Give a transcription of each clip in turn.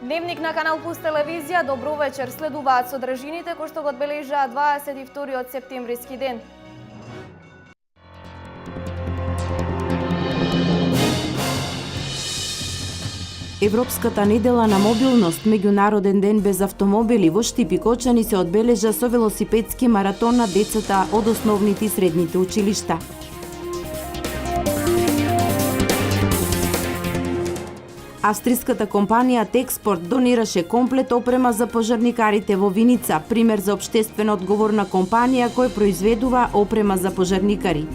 Дневник на Канал Плюс телевизија, добро вечер. Следуваат содржините кои што го одбележаа 22 септемвриски ден. Европската недела на мобилност, меѓународен ден без автомобили во Штип и Кочани се одбележа со велосипедски маратон на децата од основните и средните училишта. Австриската компанија Техспорт донираше комплет опрема за пожарникарите во Виница, пример за општествено одговорна компанија која произведува опрема за пожарникари.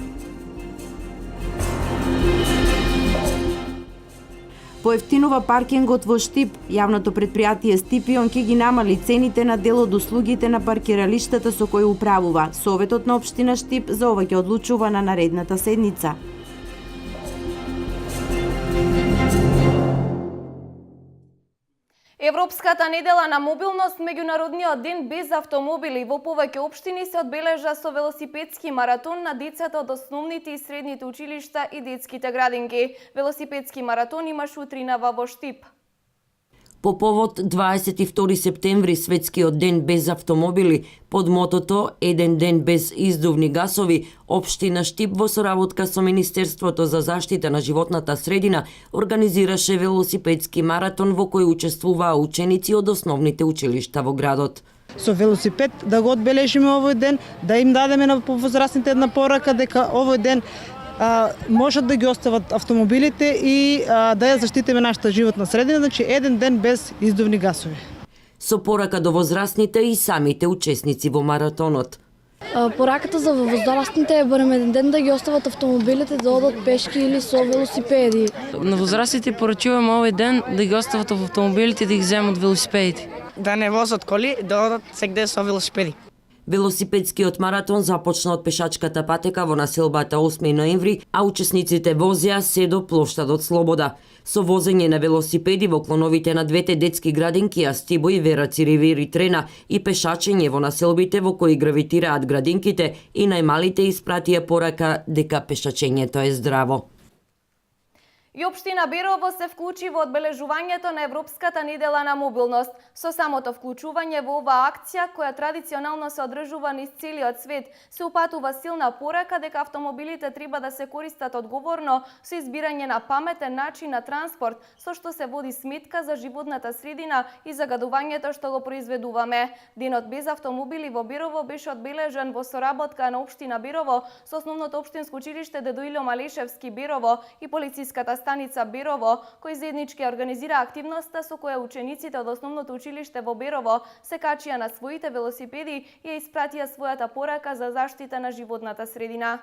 Поевтинува паркингот во Штип. Јавното предпријатие Стипион ќе ги намали цените на дел од услугите на паркиралиштата со кои управува. Советот на општина Штип за ова ќе одлучува на наредната седница. Европската недела на мобилност, меѓународниот ден без автомобили во повеќе општини се одбележа со велосипедски маратон на децата од основните и средните училишта и детските градинки. Велосипедски маратон имаш утринава во Штип. По повод 22 септември, светскиот ден без автомобили, под мотото Еден ден без издувни гасови, општина Штип во соработка со Министерството за заштита на животната средина организираше велосипедски маратон во кој учествуваа ученици од основните училишта во градот. Со велосипед да го одбележиме овој ден, да им дадеме на повозрастните една порака дека овој ден можат да ги остават автомобилите и да ја заштитиме нашата животна средина, значи еден ден без издувни гасови. Со порака до возрастните и самите учесници во маратонот. Пораката за возрастните е барем еден ден да ги остават автомобилите, да одат пешки или со велосипеди. На возрастните порачуваме овој ден да ги остават автомобилите и да ги земат велосипедите. Да не возат коли, да одат сегде со велосипеди. Велосипедскиот маратон започна од пешачката патека во населбата 8 ноември, а учесниците возеа се до плоштадот Слобода. Со возење на велосипеди во клоновите на двете детски градинки Астибо и Вераци Ривери Трена и пешачење во населбите во кои гравитираат градинките и најмалите испратија порака дека пешачењето е здраво. И општина Берово се вклучи во одбележувањето на Европската недела на мобилност. Со самото вклучување во оваа акција, која традиционално се одржува низ целиот свет, се упатува силна порака дека автомобилите треба да се користат одговорно со избирање на паметен начин на транспорт, со што се води сметка за животната средина и загадувањето што го произведуваме. Денот без автомобили во Берово беше одбележан во соработка на општина Берово со основното општинско училиште Дедо Илјо Малешевски Берово и полициската станица Берово, кој заеднички организира активноста со која учениците од основното училиште во Берово се качија на своите велосипеди и ја испратија својата порака за заштита на животната средина.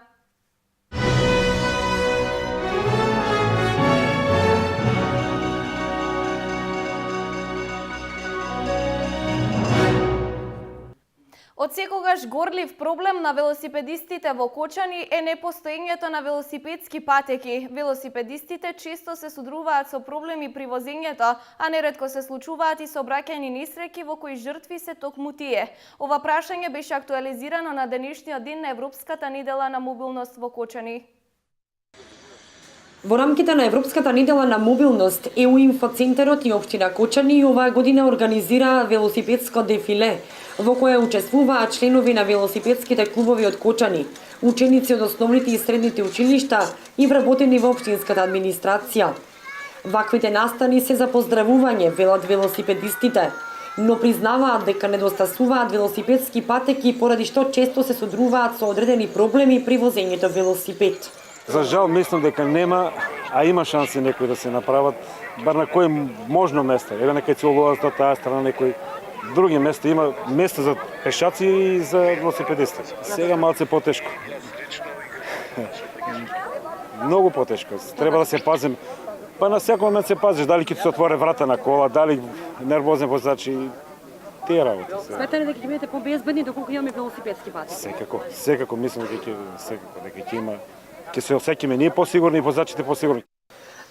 Од секогаш горлив проблем на велосипедистите во Кочани е непостоењето на велосипедски патеки. Велосипедистите често се судруваат со проблеми при возењето, а неретко се случуваат и сообраќајни несреќи во кои жртви се токму тие. Ова прашање беше актуализирано на денешниот ден на Европската недела на мобилност во Кочани. Во рамките на Европската недела на мобилност, ЕУ инфоцентарот и општина Кочани оваа година организираа велосипедско дефиле, во кое учествуваат членови на велосипедските клубови од Кочани, ученици од основните и средните училишта и вработени во општинската администрација. Ваквите настани се за поздравување, велат велосипедистите, но признаваат дека недостасуваат велосипедски патеки поради што често се содруваат со одредени проблеми при возењето велосипед. За жал мислам дека нема, а има шанси некои да се направат, бар на кој можно место. Еве нека целуваат од таа страна некои други места, има места за пешаци и за велосипедисти. Сега малце потешко. Многу потешко. Треба да се пазим. Па на секој момент се пазиш, дали ќе се отвори врата на кола, дали нервозен воzač и тие работи. Сметате дека ќе бидете побезбедни доколку имаме велосипедски патеки? Секако мислам дека ќе има, ќе се осеќаме ние посигурни и возачите посигурни.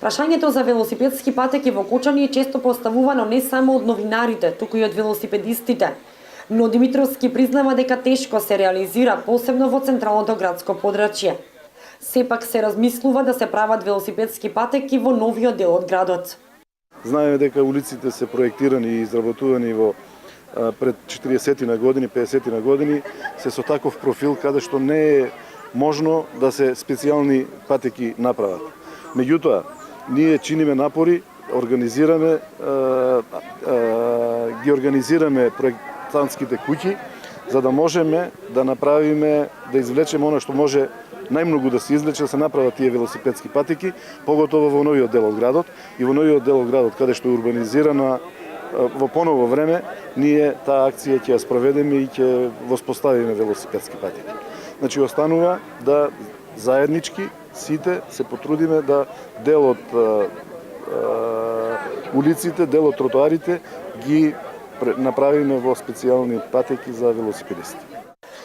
Прашањето за велосипедски патеки во Кочани е често поставувано не само од новинарите, туку и од велосипедистите. Но Димитровски признава дека тешко се реализира, посебно во централното градско подрачје. Сепак се размислува да се прават велосипедски патеки во новиот дел од градот. Знаеме дека улиците се проектирани и изработувани во пред 40 на години, 50 на години, се со таков профил каде што не е можно да се специјални патеки направат. Меѓутоа, ние чиниме напори, ги организираме проектантските куќи, за да можеме да направиме, да извлечеме она што може најмногу да се извлече, да се направат тие велосипедски патеки, поготово во новиот дел од градот и во новиот дел од градот, каде што е урбанизирана во поново време, ние таа акција ќе ја спроведеме и ќе воспоставиме велосипедски патеки. Значи, останува да заеднички сите се потрудиме да дел од улиците, дел од тротоарите ги направиме во специјални патеки за велосипедисти.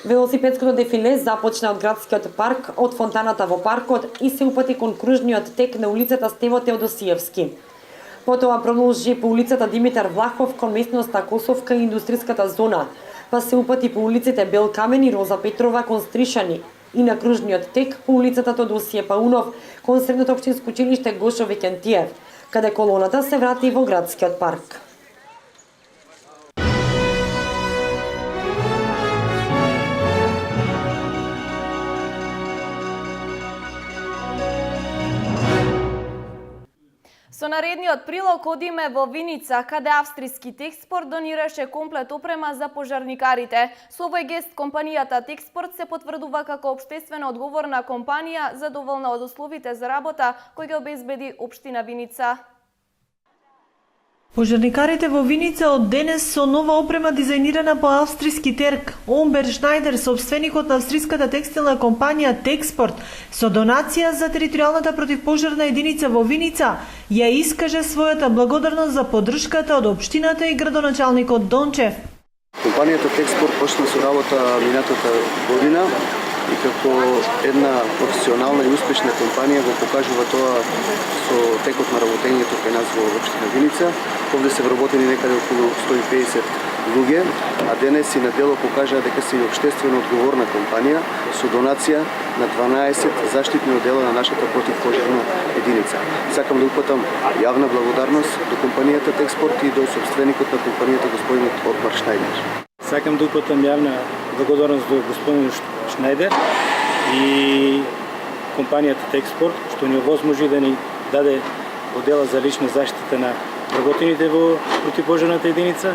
Велосипедското дефиле започна од градскиот парк, од фонтаната во паркот и се упати кон кружниот тек на улицата Стево Теодосиевски. Потоа продолжи по улицата Димитар Влахов кон местноста Косовка и индустријската зона, па се упати по улиците Бел Камен и Роза Петрова кон Стришани и на кружниот тек по улицата Тодосије Паунов кон средното општинско училиште Гошо Викентиев, каде колоната се врати во градскиот парк. Со наредниот прилог одиме во Виница, каде австријски Техспорт донираше комплет опрема за пожарникарите. Со овој гест компанијата Техспорт се потврдува како општествено одговорна компанија, задоволна од условите за работа кои ги обезбеди општина Виница. Пожарникарите во Виница од денес со нова опрема дизајнирана по австријски терк. Омбер Шнајдер, собственикот на австријската текстилна компанија Техспорт, со донација за територијалната противпожарна единица во Виница, ја искаже својата благодарност за поддршката од општината и градоначалникот Дончев. Компанијата Техспорт почна со работа минатата година и како една професионална и успешна компанија го покажува тоа со текот на работењето кај нас во општина Виница. Овде се вработени некаде околу 150 луѓе, а денес и на дело покажаа дека се и општествено одговорна компанија со донација на 12 заштитни одела на нашата противпожарна единица. Сакам да упатам јавна благодарност до компанијата Техспорт и до собственикот на компанијата господинот Омбер Шнајдер. Сакам да упатам јавна благодарност до господин Шнајдер и компанијата Техспорт, што ни овозможи да ни даде одела за лична заштита на работените во противпожарната единица.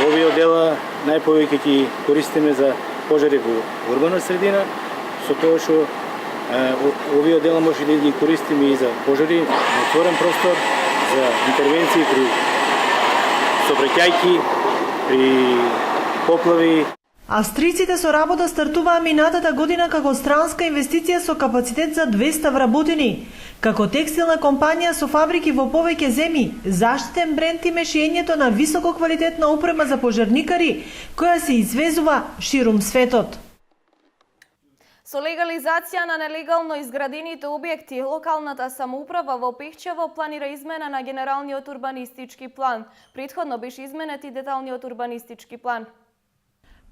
Овие одела најповеќе ги користиме за пожари во урбана средина, со тоа што овие одела може да ги користиме и за пожари на отворен простор, за интервенции при сообраќајки, при поплави. Австриците со работа стартуваа минатата година како странска инвестиција со капацитет за 200 вработени. Како текстилна компанија со фабрики во повеќе земји, заштитен бренд и мешењето на високо квалитетна опрема за пожарникари, која се извезува ширум светот. Со легализација на нелегално изградените објекти, локалната самоуправа во Пехчево планира измена на генералниот урбанистички план. Претходно беше изменет и деталниот урбанистички план.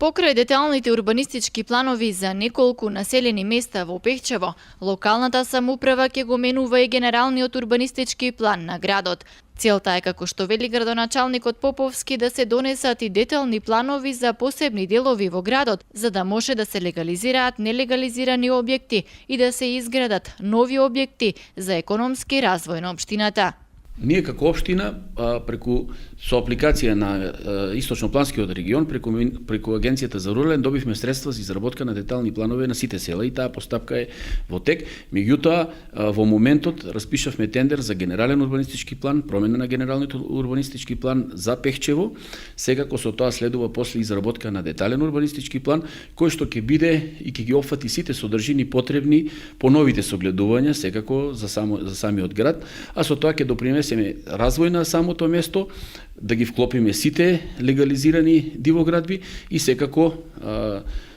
Покрај деталните урбанистички планови за неколку населени места во Пехчево, локалната самоуправа ќе го менува и генералниот урбанистички план на градот. Целта е, како што вели градоначалникот Поповски, да се донесат и детални планови за посебни делови во градот, за да може да се легализираат нелегализирани објекти и да се изградат нови објекти за економски развој на општината. Ние како општина, со апликација на Источнопланскиот регион, преку Агенцијата за рурален, добивме средства за изработка на детални планове на сите села и таа постапка е во тек. Меѓутоа, во моментот распишавме тендер за генерален урбанистички план, промена на генералниот урбанистички план за Пехчево. Секако со тоа следува после изработка на детален урбанистички план, кој што ќе биде и ќе ги опфати сите содржини потребни по новите согледувања, секако за самиот град, а со тоа ќе допринесеме развој на самото место, да ги вклопиме сите легализирани дивоградби и секако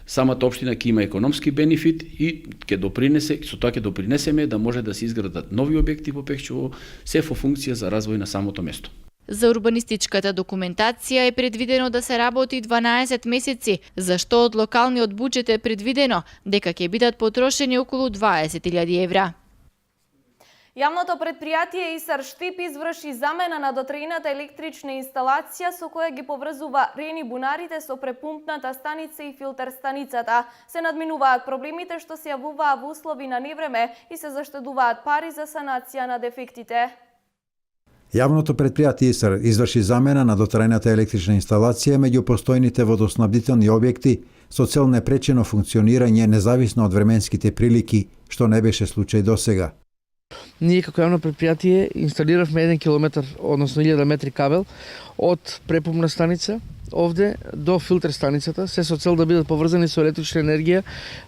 самата општина ќе има економски бенефит и со тоа ќе допринесеме да може да се изградат нови објекти во Пехчево, се во функција за развој на самото место. За урбанистичката документација е предвидено да се работи 12 месеци, за што од локалниот буџет е предвидено дека ќе бидат потрошени околу 20.000 евра. Јавното предпријатие ИСАР Штип изврши замена на дотрејната електрична инсталација со која ги поврзува рени бунарите со препумпната станица и филтер станицата. Се надминуваат проблемите што се јавуваа во услови на невреме и се заштедуваат пари за санација на дефектите. Јавното предпријатие ИСАР изврши замена на дотрајната електрична инсталација меѓу постојните водоснабдителни објекти со цел непречено функционирање независно од временските прилики, што не беше случај досега. Ние како јавно предпријатие инсталиравме 1 километар, односно 1000 метри кабел од препумна станица овде до филтер станицата, се со цел да бидат поврзани со електрична енергија,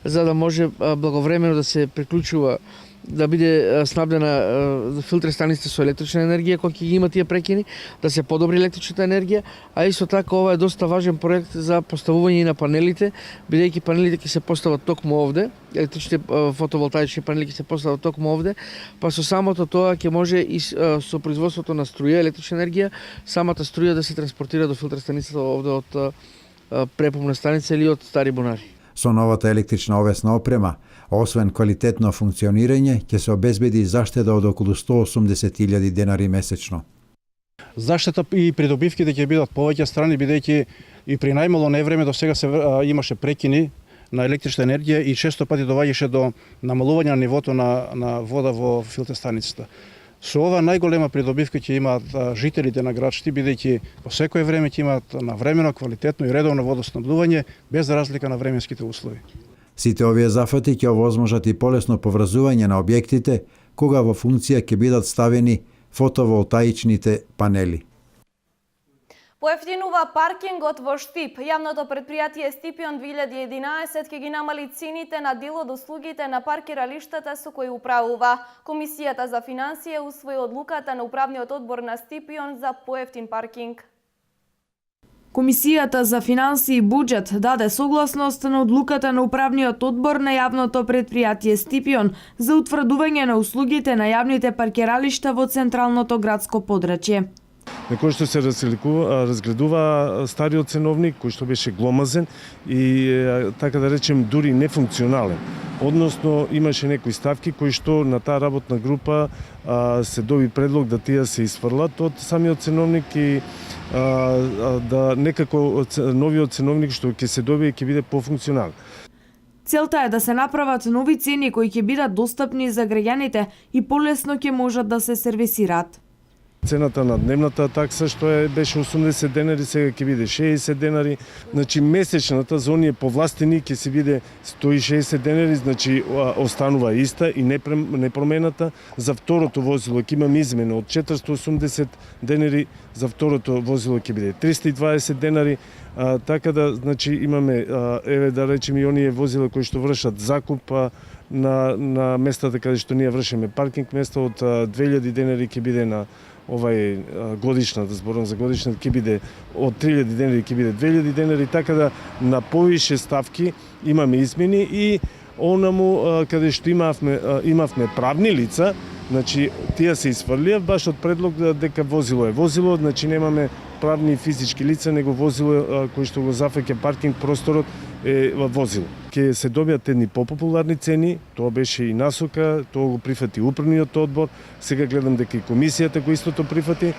за да може благовремено да се приклучува, да биде снабдена филтер станицата со електрична енергија кога ќе ги има тие прекини, да се подобри електричната енергија, а исто така ова е доста важен проект за поставување на панелите, бидејќи панелите ќе се постават токму овде, електричните фотоволтаични панели ќе се постават токму овде, па со самото тоа ќе може и со производството на струја, електрична енергија, самата струја да се транспортира до филтер станицата овде од препумна станица или од стари бунари. Со новата електрична овесна опрема, освен квалитетно функционирање, ќе се обезбеди заштеда од околу 180.000 денари месечно. Заштета и придобивките ќе бидат повеќе страни, бидејќи и при најмало невреме до сега се имаше прекини на електрична енергија и често пати доваѓаше до намалување на нивото на вода во филтер станицата. Со ова најголема придобивка ќе имаат жителите на град Штип, бидејќи по секое време ќе имаат навремено, квалитетно и редовно водоснабдување без разлика на временските услови. Сите овие зафати ќе овозможат и полесно поврзување на објектите кога во функција ќе бидат ставени фотоволтаичните панели. Поевтинува паркингот во Штип. Јавното предпријатие Стипион 2011 ќе ги намали цените на дел од услугите на паркиралиштата со кои управува. Комисијата за финансија усвои одлуката на управниот одбор на Стипион за поевтин паркинг. Комисијата за финансии и буџет даде согласност на одлуката на управниот одбор на јавното предпријатие Стипион за утврдување на услугите на јавните паркиралишта во централното градско подрачје. На кој што се разгледува стариот ценовник, кој што беше гломазен и, така да речем, дури нефункционален. Односно, имаше некои ставки кои што на таа работна група се доби предлог да тие се изфрлат од самиот ценовник и да некако новиот ценовник што ќе се добие ќе биде пофункционален. Целта е да се направат нови цени кои ќе бидат достапни за граѓаните и полесно ќе можат да се сервисираат. Цената на дневната такса што беше 80 денари, сега ќе биде 60 денари. Значи месечната за оние повластени ќе се биде 160 денари, значи останува иста и непромената. За второто возило ќе имаме измена од 480 денари, за второто возило ќе биде 320 денари. Така да, значи имаме, еве да речеме и оние возила кои што вршат закуп на местата каде што ние вршиме паркинг места од 2000 денари ќе биде на овај годишната, зборам за годишната, ќе биде од 3000 денари ќе биде 2000 денари, така да на повише ставки имаме измени и онаму каде што имавме правни лица, значи тие се изфрлија баш од предлог дека возило е возило, значи немаме правни и физички лица, него возило кој што го зафаќа паркинг просторот е возило. Ке се добијат едни попопуларни цени, тоа беше и насока, тоа го прифати управниот одбор, сега гледам дека и комисијата го истото прифати,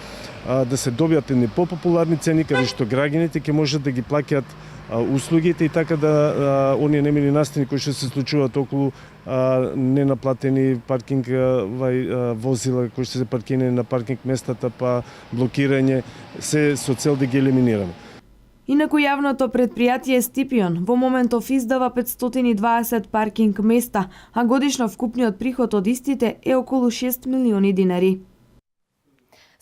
да се добијат едни попопуларни цени каде што граѓаните ќе можат да ги плаќаат услугите и така да оние немили настани кои што се случуваат околу ненаплатени паркинг возила кои што се паркирани на паркинг местата, па блокирање, се со цел да ги елиминираме. Инаку јавното предпријатие Стипион во моментов издава 520 паркинг места, а годишно вкупниот приход од истите е околу 6 милиони динари.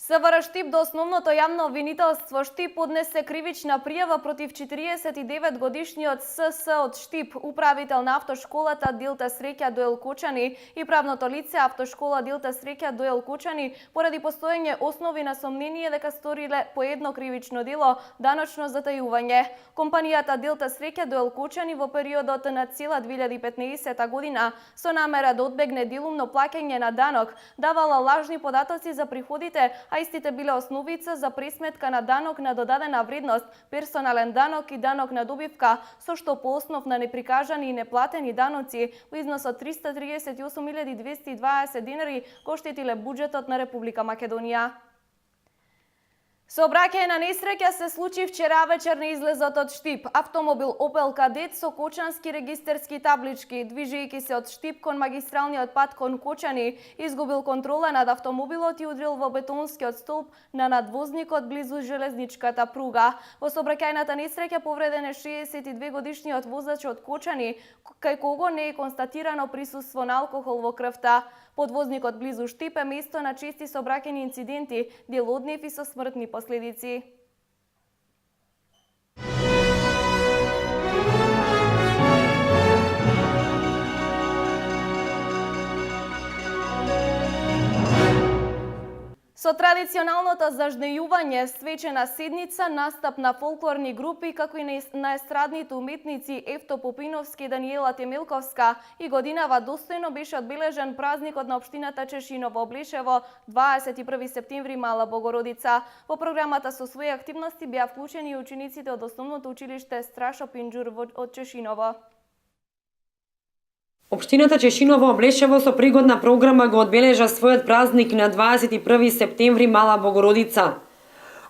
СВР Штип до основното јавно обвинителство Штип поднесе кривична пријава против 49 годишниот СС од Штип, управител на автошколата Дилта Среќа до Елкочани и правното лице автошкола Дилта Среќа до Елкочани поради постоење основи на сомнение дека сториле по едно кривично дело даночно затајување. Компанијата Дилта Среќа до Елкочани во периодот на цела 2015 година со намера да одбегне делумно плаќање на данок давала лажни податоци за приходите, а истите биле основица за пресметка на данок на додадена вредност, персонален данок и данок на добивка, со што по основ на неприкажани и неплатени даноци во износ од 338.220 денари го оштетиле буџетот на Република Македонија. Сообраќај на несреќа се случи вчера вечер на излезот од Штип. Автомобил Opel Kadett со кочански регистерски таблички, движејќи се од Штип кон магистралниот пат кон Кочани, изгубил контрола над автомобилот и удрил во бетонскиот столб на надвозникот близу железничката пруга. Во сообраќајната несреќа повреден е 62-годишниот возач од Кочани, кај кого не е констатирано присуство на алкохол во крвта. Подвозникот близу Штип е место на чести сообраќајни инциденти, дел од нив и со смртни последици. Со традиционалното зажнејување, свечена седница, настап на фолклорни групи, како и на естрадните уметници Евто Попиновски и Даниела Темелковска, и годинава достојно беше одбележен празникот на општината Чешиново Облешево, 21 септември Мала Богородица. Во програмата со своји активности беа вклучени и учениците од основното училиште Страшо Пинџур од Чешиново. Општината Чешиново Облешево со пригодна програма го одбележа својот празник на 21 септември Мала Богородица.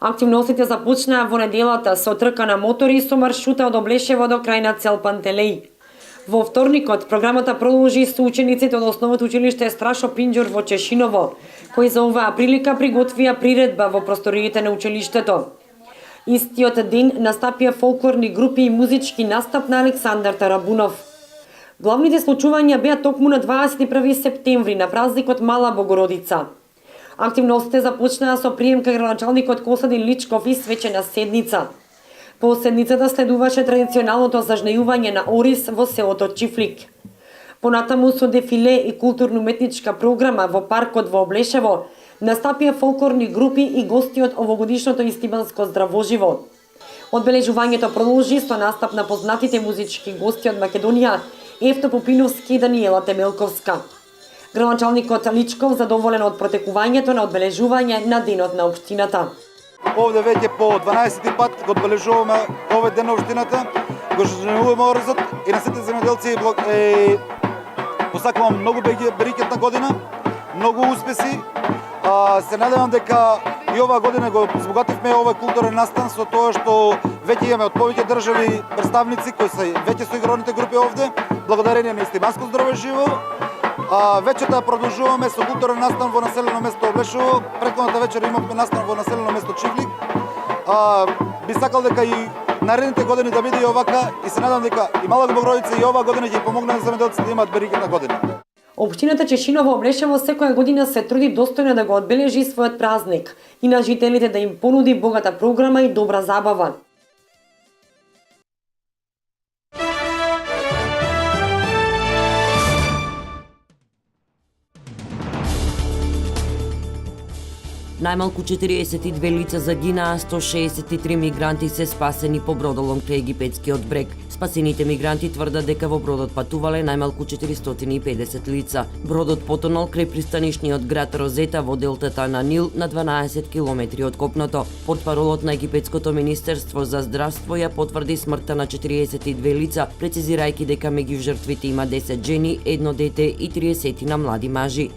Активностите започнаа во неделата со трка на мотори со маршрута од Облешево до крај на цел Пантелеј. Во вторникот програмата продолжи со учениците од основното училиште Страшо Пинџур во Чешиново, кои за оваа прилика приготвија приредба во просториите на училиштето. Истиот ден настапија фолклорни групи и музички настап на Александар Тарабунов. Главните случувања беа токму на 21 септември на празникот Мала Богородица. Активностите започнаа со прием кај градоначалникот Костадин Личков и свечена седница. По седницата следуваше традиционалното зажнејување на Орис во селото Чифлик. Понатаму со дефиле и културно-уметничка програма во паркот во Облешево настапија фолклорни групи и гости од овогодишното истибанско здравоживо. Одбележувањето продолжи со настап на познатите музички гости од Македонија Евто Попиновски и Даниела Темелковска. Градоначалникот Личков задоволен од протекувањето на одбележување на денот на општината. Овде веќе по 12 пат го одбележуваме овој ден на општината, го жневуваме Оризот и на сите земјоделци посакувам многу берекетна година, многу успеси. Се надевам дека и оваа година го збогативме овој културен настан со тоа што веќе имаме од повеќе држави представници кои се веќе со игралните групи овде, благодарение на истиманско здраво живо. Вечерта продолжуваме со културен настан во населено место Облешево. Претходната вечер имавме настан во населено место Чифлик. Би сакал дека и наредните години да биде и овака и се надам дека и Мала Богородица и оваа година ќе помогне на земјоделците да имаат берекетна година. Општината Чешиново Облешево секоја година се труди достојно да го одбележи својот празник и на жителите да им понуди богата програма и добра забава. Најмалку 42 лица загинаа, 163 мигранти се спасени по бродолом крај египетскиот брег. Спасените мигранти тврдат дека во бродот патувале најмалку 450 лица. Бродот потонал крај пристанишниот град Розета во делтата на Нил на 12 километри од копното. Портпаролот на египетското министерство за здравство ја потврди смртта на 42 лица, прецизирајќи дека меѓу жртвите има 10 жени, 1 дете и 30 на млади мажи.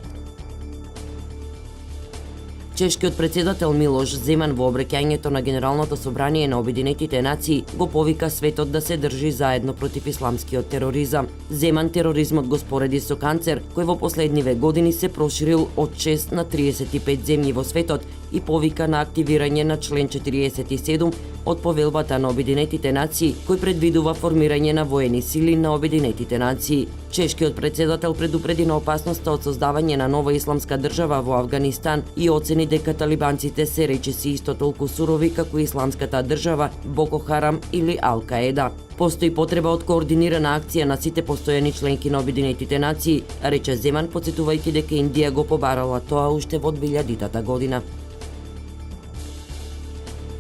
Чешкиот председател Милош Земан во обраќањето на Генералното собрание на Обединетите нации го повика светот да се држи заедно против исламскиот тероризам. Земан тероризмот го спореди со канцер кој во последниве години се проширил од 6 на 35 земји во светот и повика на активирање на член 47 од повелбата на Обединетите нации кој предвидува формирање на воени сили на Обединетите нации. Чешкиот председател предупреди на опасноста од создавање на нова исламска држава во Авганистан и оцени дека талибанците се речиси исто толку сурови како исламската држава, Боко Харам или Ал-Каеда. Постои потреба од координирана акција на сите постојани членки на Обединетите нации, рече Земан, потсетувајќи дека Индија го побарала тоа уште во 2000 година.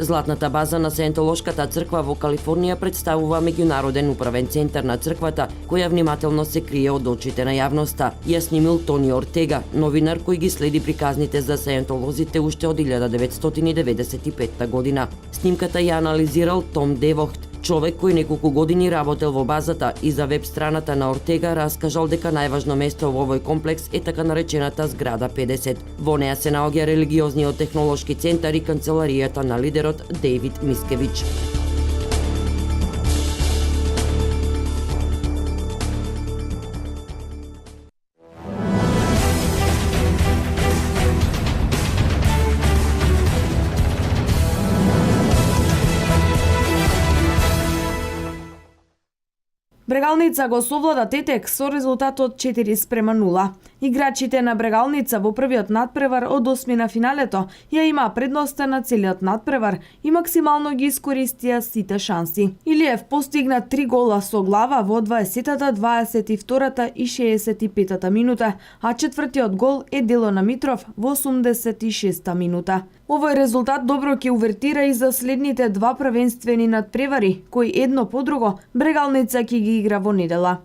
Златната база на Саентолошката црква во Калифорнија представува меѓународен управен центар на црквата, која внимателно се крие од очите на јавноста, ја снимил Тони Ортега, новинар кој ги следи приказните за саентолозите уште од 1995 година. Снимката ја анализирал Том Девохт, човек кој неколку години работел во базата и за веб страната на Ортега раскажал дека најважно место во овој комплекс е така наречената зграда 50. Во неа се наоѓа религиозниот технолошки центар и канцеларијата на лидерот Дејвид Мискевич. Брегалница го совлада Тетек со резултатот 4:0. Играчите на Брегалница во првиот надпревар од осмина финалето ја имаа предноста на целиот надпревар и максимално ги искористија сите шанси. Илиев постигна 3 гола со глава во 20-та, 22-та и 65-та минута, а четвртиот гол е дело на Митров во 86-та минута. Овој резултат добро ќе увертира и за следните два првенствени надпревари, кои едно по друго Брегалница ќе ги игра во недела.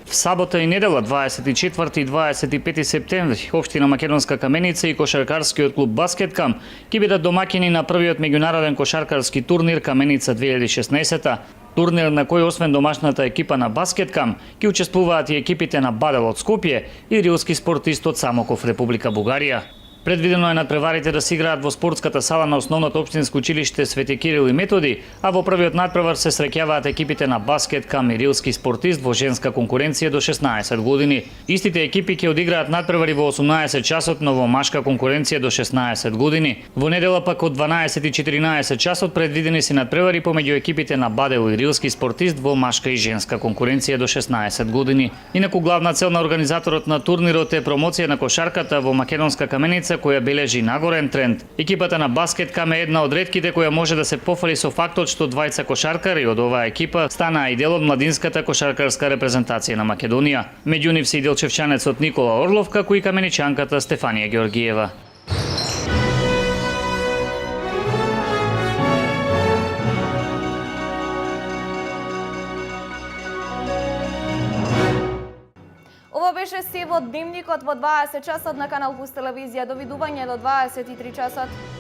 В сабота и недела 24 и 25 септември општина Македонска Каменица и кошаркарскиот клуб Баскеткам ќе бидат домаќини на првиот меѓународен кошаркарски турнир Каменица 2016. Турнир на кој освен домашната екипа на Баскеткам ќе учествуваат и екипите на Бадел од Скопје и рилски спортист од Самоков, Република Бугарија. Предвидено е надпреварите да се играат во спортската сала на основното општинско училиште Свети Кирил и Методи, а во првиот надпревар се среќаваат екипите на Баскеткам и рилски спортист во женска конкуренција до 16 години. Истите екипи ќе одиграат надпревари во 18 часот, но во машка конкуренција до 16 години. Во недела пак од 12 и 14 часот предвидени се надпревари помеѓу екипите на Бадел и рилски спортист во машка и женска конкуренција до 16 години. Инаку главна цел на организаторот на турнирот е промоција на кошарката во Македонска Каменица, која бележи нагорен тренд. Екипата на Баскеткам е една од ретките која може да се пофали со фактот што двајца кошаркари од оваа екипа станаа и дел од младинската кошаркарска репрезентација на Македонија. Меѓу нив се и делчевчанецот Никола Орлов, како и каменичанката Стефанија Георгиева. Ова беше се во дневникот во 20 часот на Канал Плюс телевизија. Довидување до 23 часот.